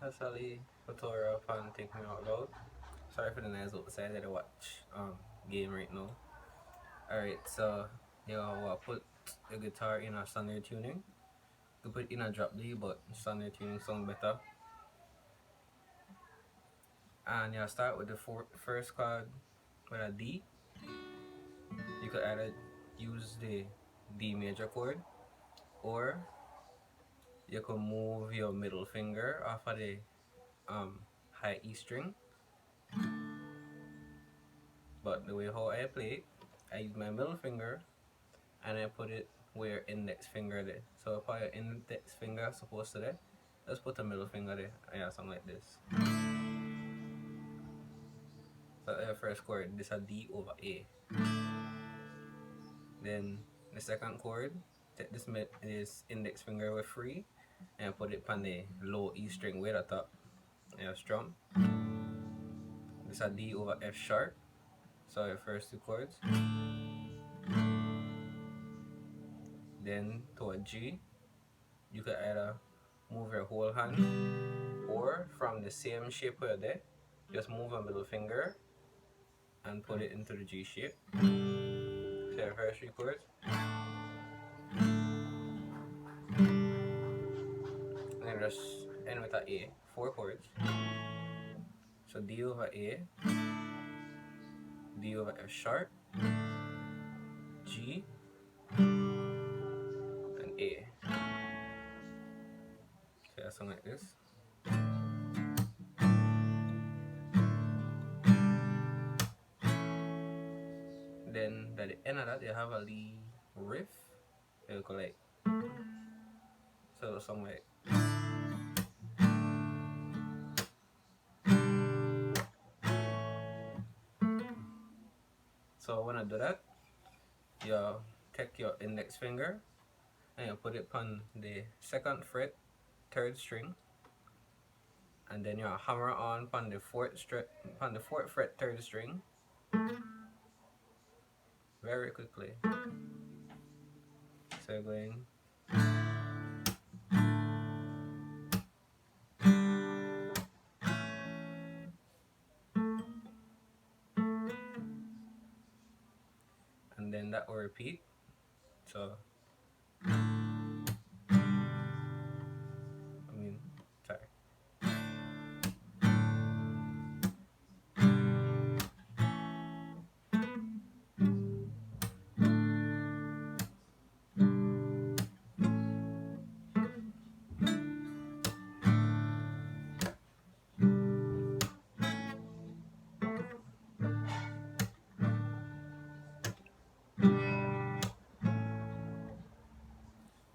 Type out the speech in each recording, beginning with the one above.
That's Ali Fatora fan Think Me Out Loud. Sorry for the noise outside, I watch game right now. Alright, so you know, put the guitar in a standard tuning. You put it in a drop D, but standard tuning sound better. And you start with the first chord with a D. You could either use the D major chord, or you could move your middle finger off of the high E string. But the way how I play it, I use my middle finger and I put it where index finger there. So if your index finger supposed to there, just put a middle finger there. Yeah, something like this. So the first chord, this a D over A. Then the second chord, take this index finger with free and put it on the low E string way at the top. Yeah, strum. This a D over F sharp. So your first two chords. Then to a G, you could either move your whole hand, or from the same shape where there, just move a middle finger and put it into the G shape. So your first three chords. And then just end with a A, 4 chords. So D over A, D over F sharp, G, and A. So yeah, something like this. Then at the end of that, you have a little riff. It'll go like, so something like. So when I do that, you take your index finger and you put it on the second fret, third string, and then you hammer on the fourth fret, third string, very quickly. So you're going. And then that will repeat. So sorry.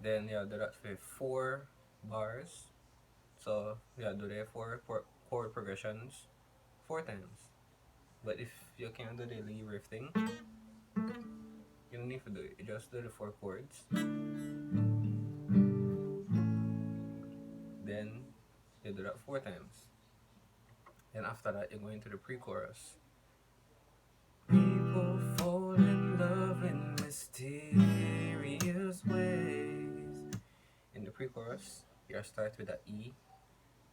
Then do that for 4 bars. So do the 4 chord progressions 4 times. But if you can't do the lead riff thing, you don't need to do it. You just do the 4 chords. Then you do that 4 times. Then after that, you're going to the pre-chorus. People fall in love in mysterious ways. In the pre-chorus, you start with the E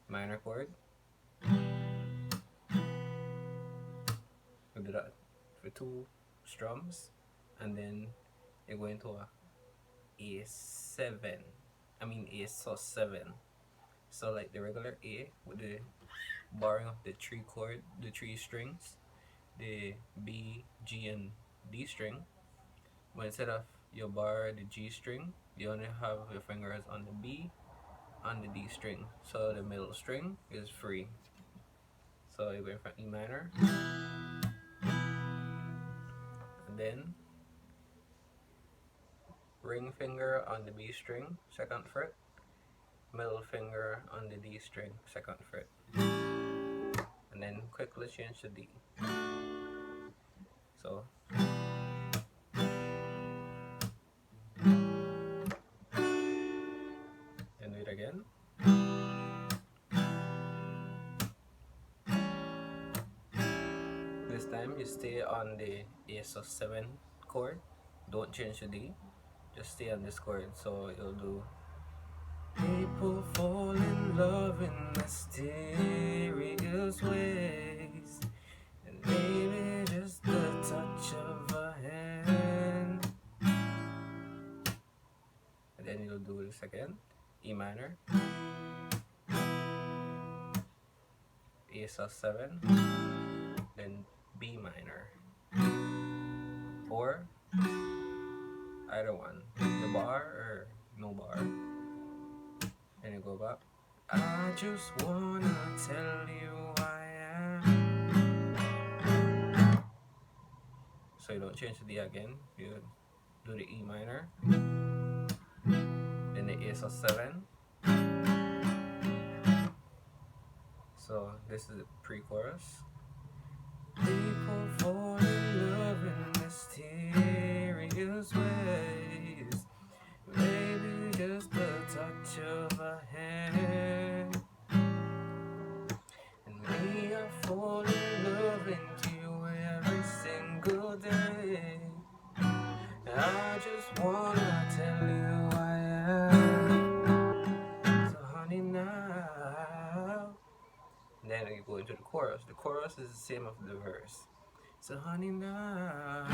minor chord. You do that for 2 strums, and then you're going to a A7. A sus7. So like the regular A with the barring of the 3 strings, the B, G, and D string. But instead of you bar the G string, you only have your fingers on the B and the D string. So the middle string is free. So you're going from E minor, and then ring finger on the B string, 2nd fret, middle finger on the D string, 2nd fret, and then quickly change to D. So then do it again. This time you stay on the A sus7 chord, don't change to D, just stay on this chord. So you'll do people fall in love in mysterious we'll do this again. E minor, A sus7, then B minor, or either one, the bar or no bar. Then you go back. I just wanna tell you I am. So you don't change the D again, you do the E minor, then the A sus7. So this is the pre-chorus. People fall in love in mysterious ways. Maybe just the touch of a hand. And me, I fall in love into you every single day. I just wanna tell you I am. So honey now. And then you go into the chorus. The chorus is the same as the verse. So honey now,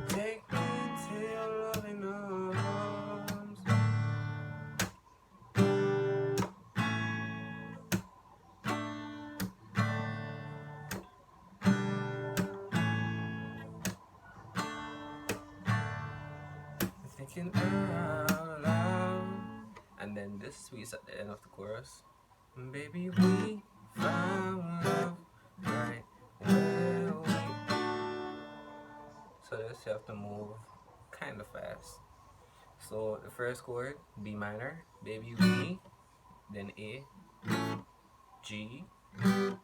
take me into your loving arms. Thinking out loud. And then this sweet's at the end of the chorus. Baby, we found love right where we. So this you have to move kind of fast. So the first chord, B minor, baby we, then A, G, the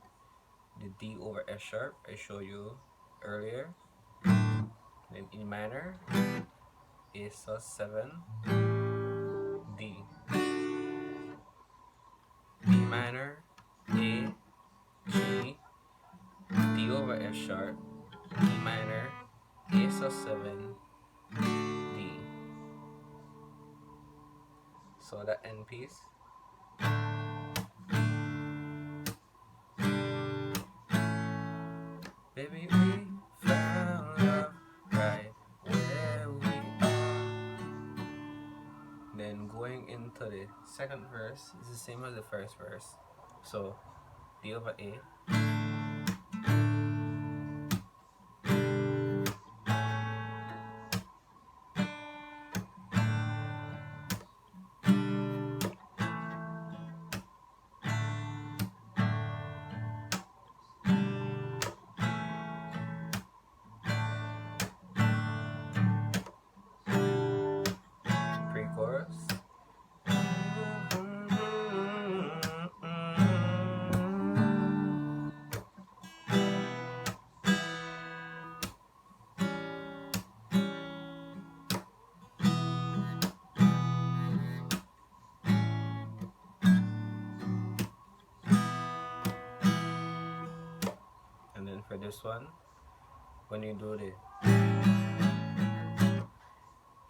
D over F sharp I showed you earlier, then E minor, A sus7, D, B minor, A, G, D over F sharp, E minor, A sus7, D. So that end piece. Baby, we found love right where we are. Then going into the second verse is the same as the first verse. So D over A, pre-chorus. And then for this one, when you do the,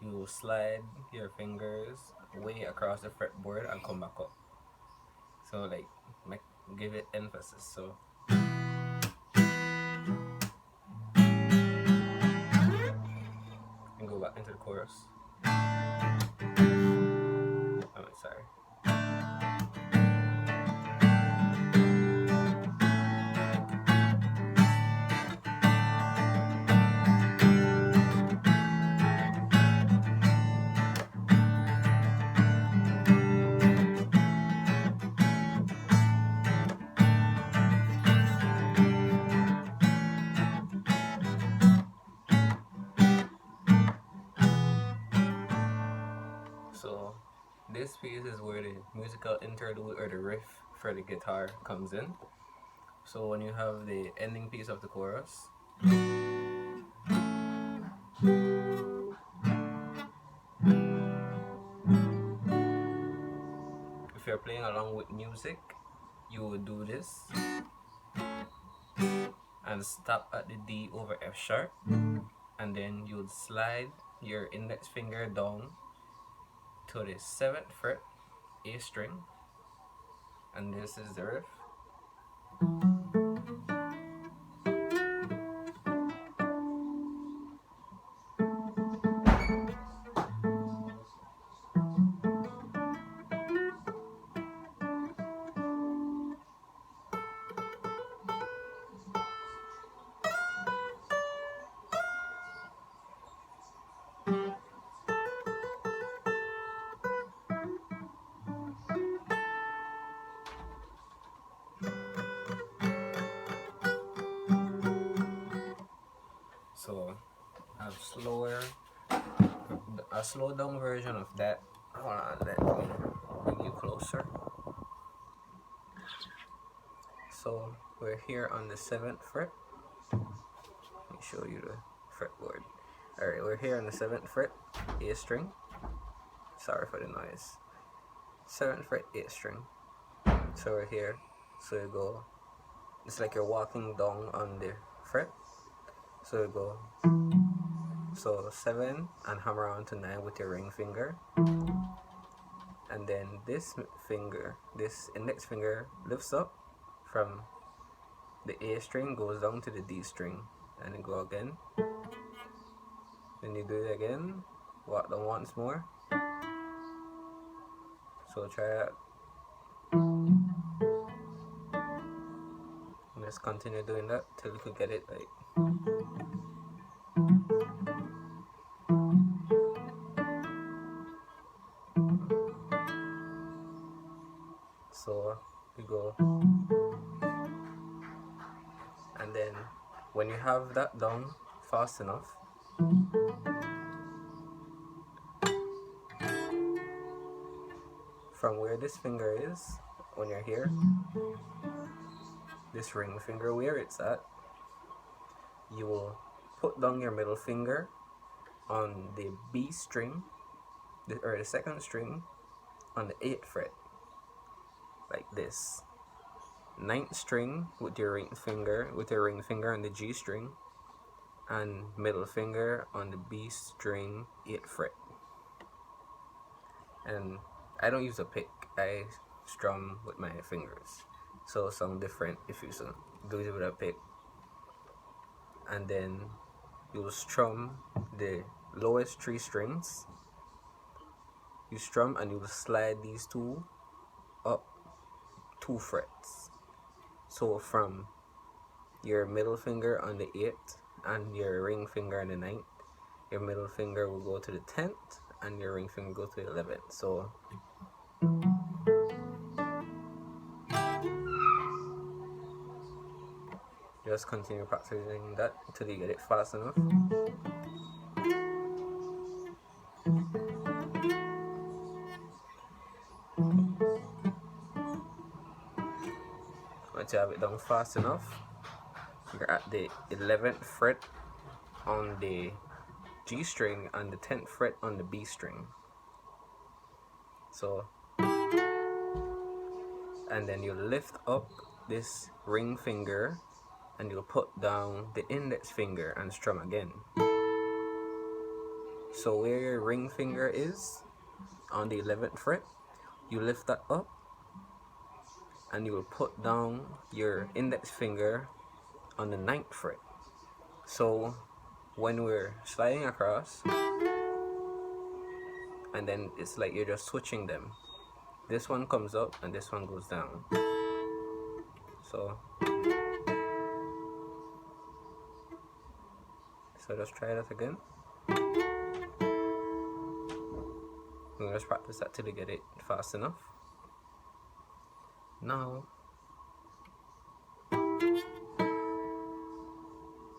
you slide your fingers way across the fretboard and come back up. So like, give it emphasis. So and go back into the chorus. Oh, sorry. So this piece is where the musical interlude or the riff for the guitar comes in. So when you have the ending piece of the chorus, if you're playing along with music, you would do this and stop at the D over F sharp, and then you would slide your index finger down to the 7th fret, A string, and this is the riff. a slowed down version of that. Hold on, let me bring you closer. So we're here on the 7th fret. Let me show you the fretboard. Alright, we're here on the 7th fret, A string. Sorry for the noise. 7th fret, A string. So we're here. So you go, it's like you're walking down on the fret. So you go, so 7 and hammer on to 9 with your ring finger. And then this finger, this index finger lifts up from the A string, goes down to the D string, and then go again. Then you do it again, walk down once more. So try that. And just continue doing that till you could get it like. So you go, and then when you have that down fast enough, from where this finger is, when you're here, this ring finger where it's at, you will put down your middle finger on the B string, or the 2nd string, on the 8th fret, like this. 9th string with your ring finger on the G string, and middle finger on the B string, 8th fret. And I don't use a pick, I strum with my fingers, so it sounds different if you do it with a pick. And then you'll strum the lowest 3 strings. You strum and you'll slide these two up 2 frets. So from your middle finger on the 8th and your ring finger on the 9th, your middle finger will go to the 10th and your ring finger go to the 11th. So just continue practicing that until you get it fast enough. Once you have it done fast enough, you're at the 11th fret on the G string and the 10th fret on the B string. So, and then you lift up this ring finger and you'll put down the index finger and strum again. So where your ring finger is on the 11th fret, you lift that up and you will put down your index finger on the 9th fret. So when we're sliding across, and then it's like you're just switching them. This one comes up and this one goes down. So just try that again. We'll just practice that till you get it fast enough. Now,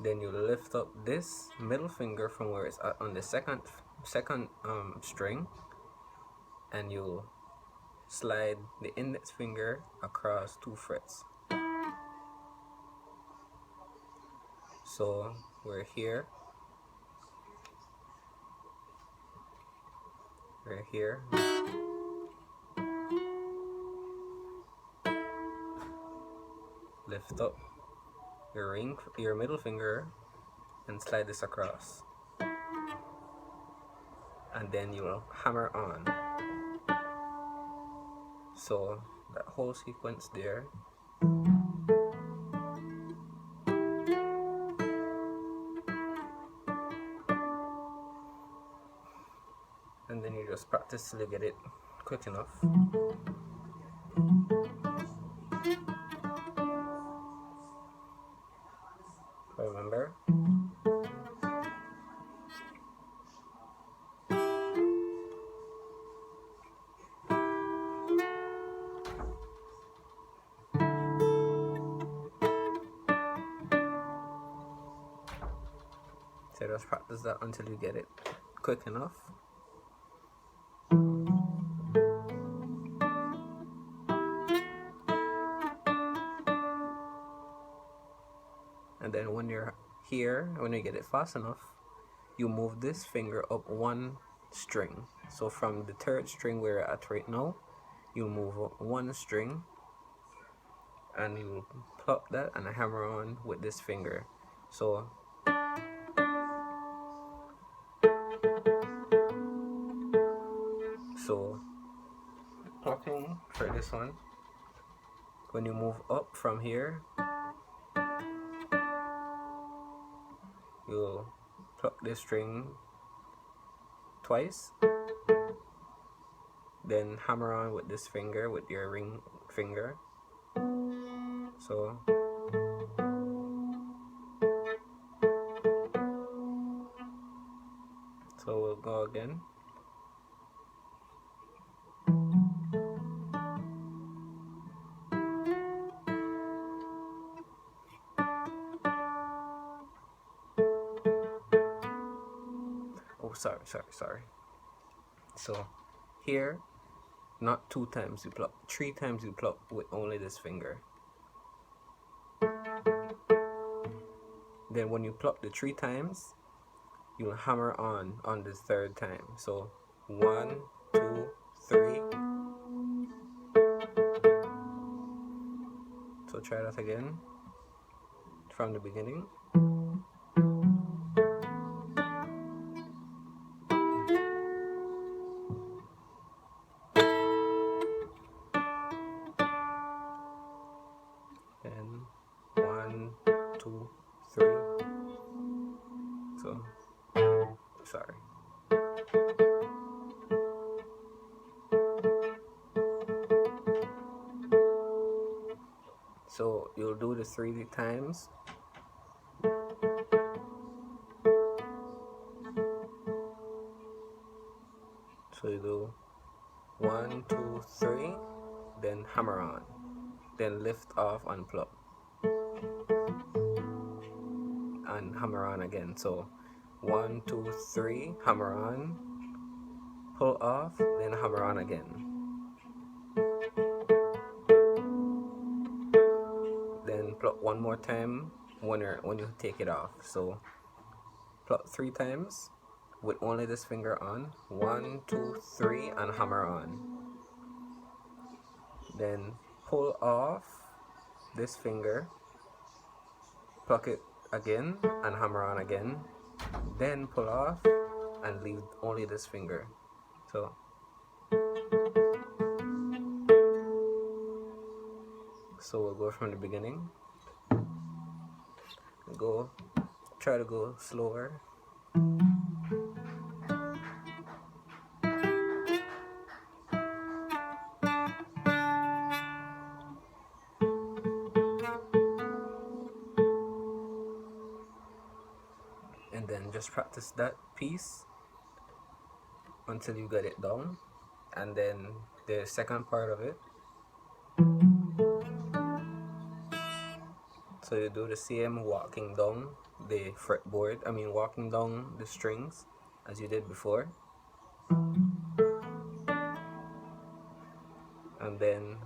then you lift up this middle finger from where it's at on the second string, and you'll slide the index finger across 2 frets. So we're here. We're here. Lift up your middle finger and slide this across. And then you will hammer on. So that whole sequence there. And then you just practice till you get it quick enough. Remember? So just practice that until you get it quick enough. here, when you get it fast enough, you move this finger up one string. So from the third string we're at right now, you move up one string and you pluck that and hammer on with this finger. So plucking for this one, when you move up from here, you'll pluck this string twice, then hammer on with this finger, with your ring finger. So we'll go again. Oh, sorry. So here, not 2 times you pluck, 3 times you pluck with only this finger. Then when you pluck the 3 times, you'll hammer on the third time. So 1, 2, 3. So try that again from the beginning. Then 1, 2, 3. So sorry. So you'll do this 3 times. So you do 1, 2, 3, then hammer on, then lift off and pluck, and hammer on again. So 1, 2, 3, hammer on, pull off, then hammer on again. Then pluck one more time when you take it off. So pluck 3 times with only this finger on. 1, 2, 3, and hammer on. Then pull off this finger, pluck it again, and hammer on again. Then pull off and leave only this finger. So we'll go from the beginning. Try to go slower. And then just practice that piece until you get it down. And then the second part of it, so you do the same walking down the fretboard, walking down the strings as you did before. And then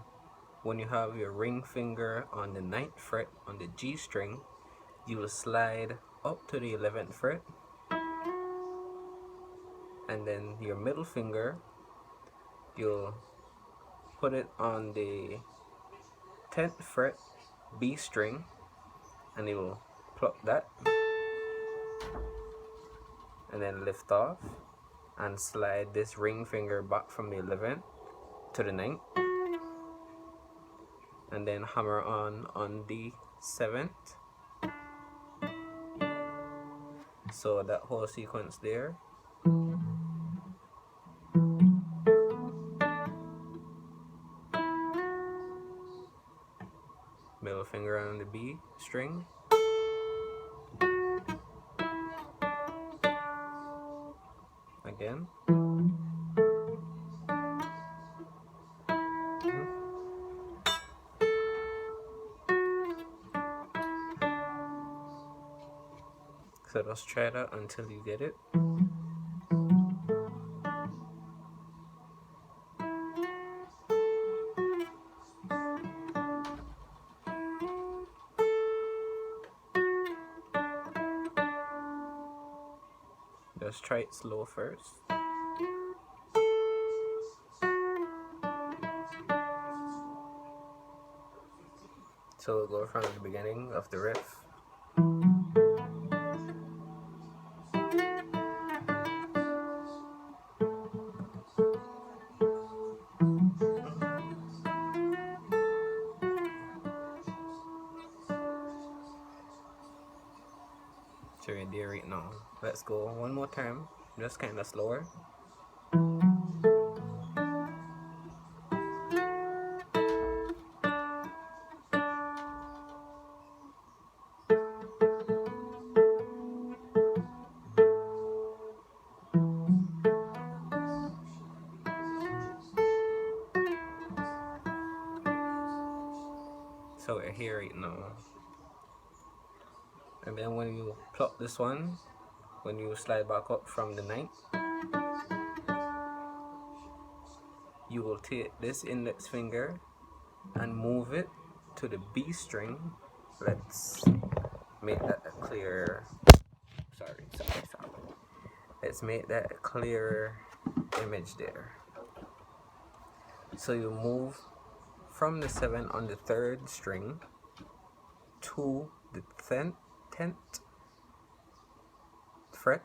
when you have your ring finger on the 9th fret on the G string, you will slide up to the 11th fret, and then your middle finger, you'll put it on the 10th fret B string, and you will pluck that and then lift off and slide this ring finger back from the 11th to the 9th, and then hammer on the 7th. So that whole sequence there. Middle finger on the B string. Again. So just try that until you get it. just try it slow first. So we'll go from the beginning of the riff. So we're there right now. Let's go one more time, just kind of slower. So we're here right now. And then when you pluck this one, when you slide back up from the ninth, you will take this index finger and move it to the B string. Let's make that a clear, sorry. Let's make that a clearer image there. So you move from the 7 on the 3rd string to the 10th fret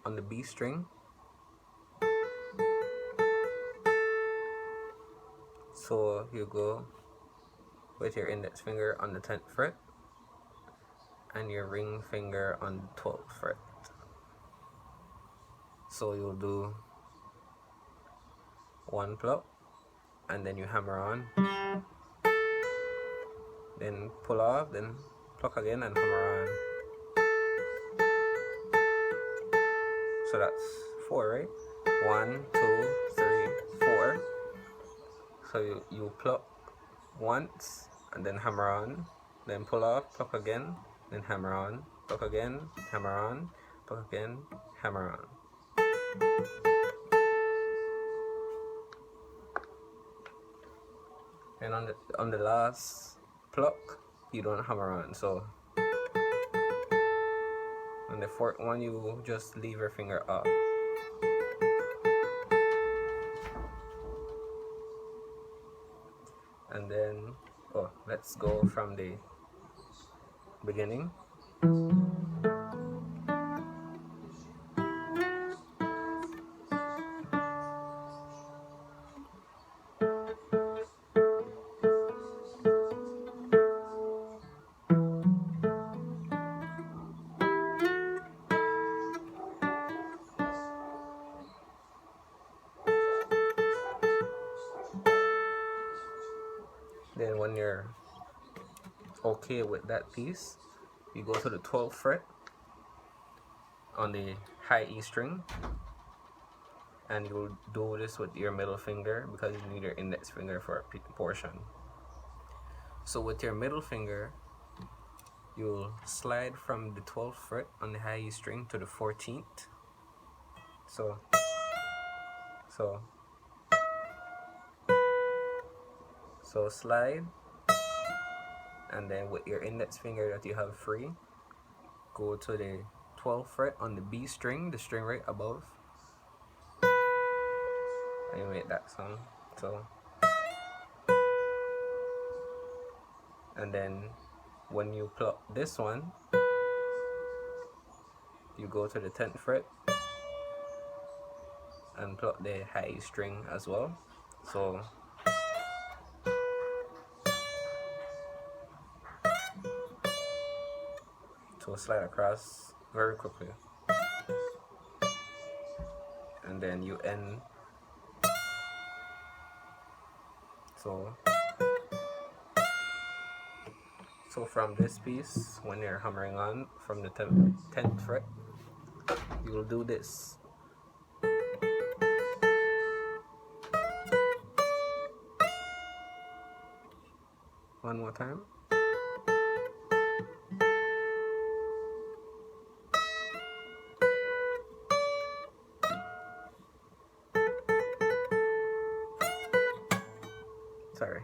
on the B string. So you go with your index finger on the 10th fret and your ring finger on the 12th fret. So you'll do one pluck and then you hammer on, then pull off, then pluck again and hammer on. So that's 4, right? 1, 2, 3, 4. So you pluck once and then hammer on, then pull off, pluck again, then hammer on, pluck again, hammer on, pluck again, hammer on. And on the last pluck, you don't hammer on. So on the 4th one, you just leave your finger up. And then, let's go from the beginning. Then when you're okay with that piece, you go to the 12th fret on the high E string, and you'll do this with your middle finger because you need your index finger for a portion. So with your middle finger, you'll slide from the 12th fret on the high E string to the 14th. So slide, and then with your index finger that you have free, go to the 12th fret on the B string, the string right above, and you make that sound. So, and then when you pluck this one, you go to the 10th fret and pluck the high E string as well. So slide across very quickly, and then you end. So from this piece, when you're hammering on from the 10th fret, you will do this. One more time. Sorry.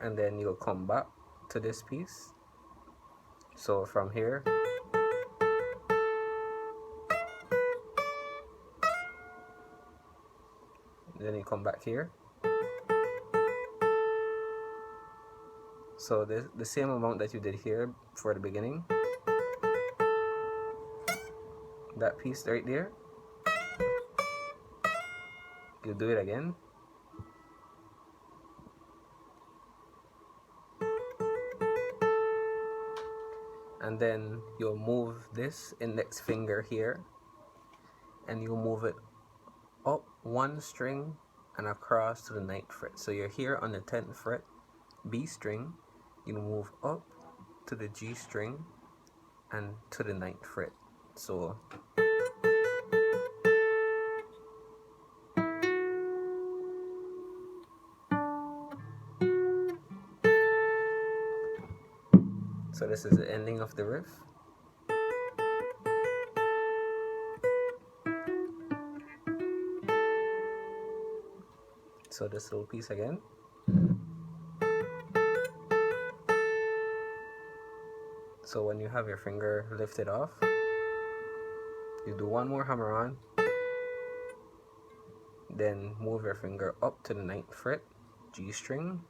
and then you'll come back to this piece. So from here, then you come back here. So the same amount that you did here for the beginning, that piece right there, you do it again. And then you'll move this index finger here, and you'll move it up one string and across to the 9th fret. So you're here on the 10th fret, B string, you move up to the G string and to the 9th fret. So this is the ending of the riff. So this little piece again. So when you have your finger lifted off, you do one more hammer on, then move your finger up to the 9th fret, G string.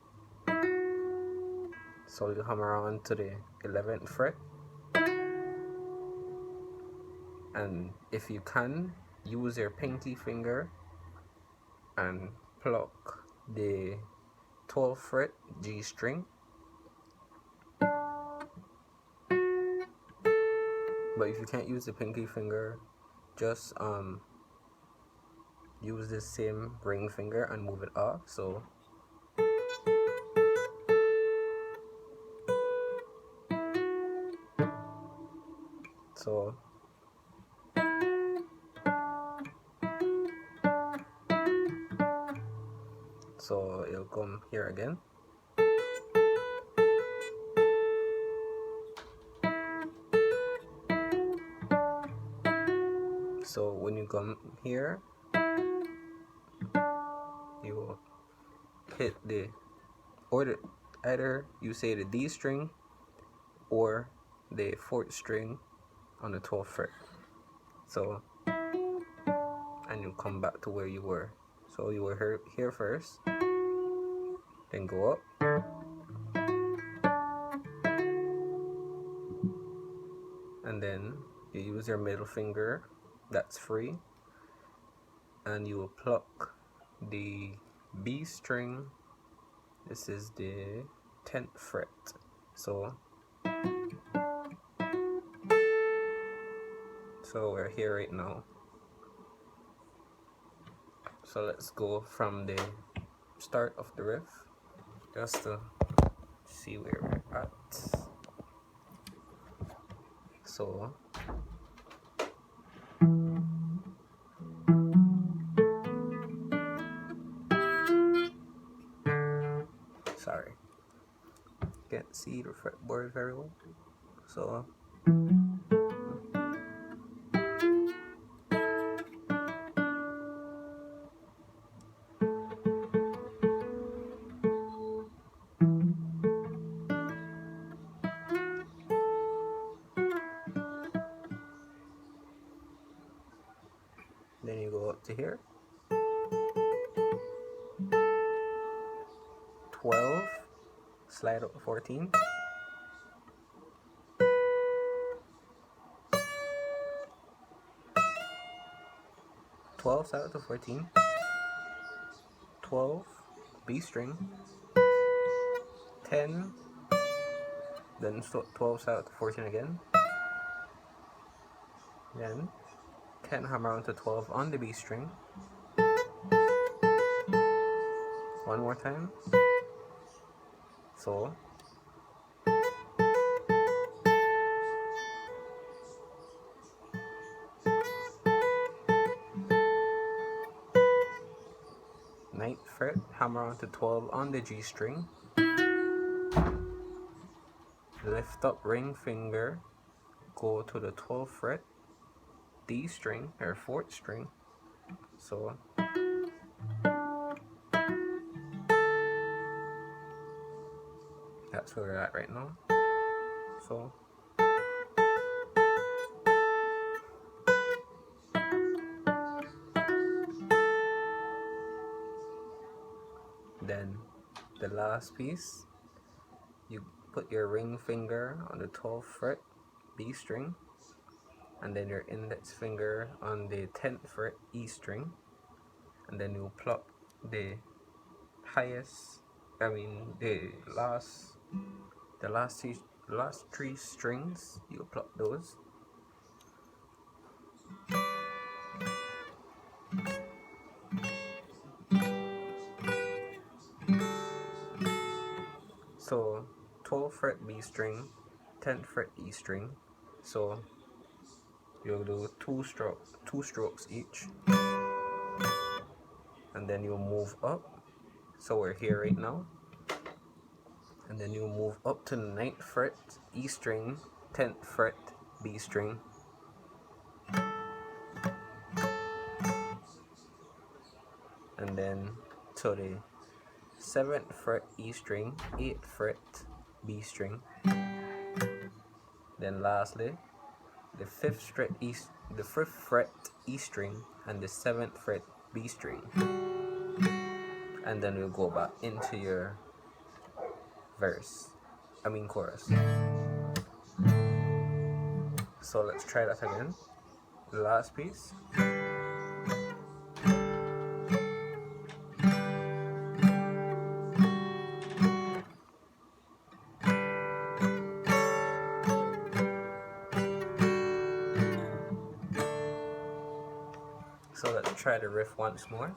So you hammer on to the 11th fret, and if you can, use your pinky finger and pluck the 12th fret G string. But if you can't use the pinky finger, just use this same ring finger and move it off. So it'll come here again. So when you come here, you will hit either you say the D string or the 4th string on the 12th fret. So, and you come back to where you were. So you were here first, then go up, and then you use your middle finger that's free, and you will pluck the B string. This is the 10th fret. So we're here right now. So let's go from the start of the riff just to see where we're at. So sorry, can't see the fretboard very well. So then you go up to here, 12, slide up to 14, slide up to 14, 12, B string, 10, then 12 slide up to 14 again, then 10 hammer on to 12 on the B string, one more time. So ninth fret, hammer on to 12 on the G string, lift up ring finger, go to the 12th fret, D string or 4th string. So that's where we're at right now. So then the last piece, you put your ring finger on the 12th fret B string, and then your index finger on the 10th fret E string, and then you plug the highest, the last three strings, you pluck those. So 12th fret B string, 10th fret E string. So you'll do two strokes each, and then you'll move up. So we're here right now, and then you'll move up to the 9th fret E string, 10th fret B string, and then to the 7th fret E string, 8th fret B string. Then lastly, the 5th fret E string and the 7th fret B string. And then we'll go back into your chorus. So let's try that again. The last piece. So let's try the riff once more.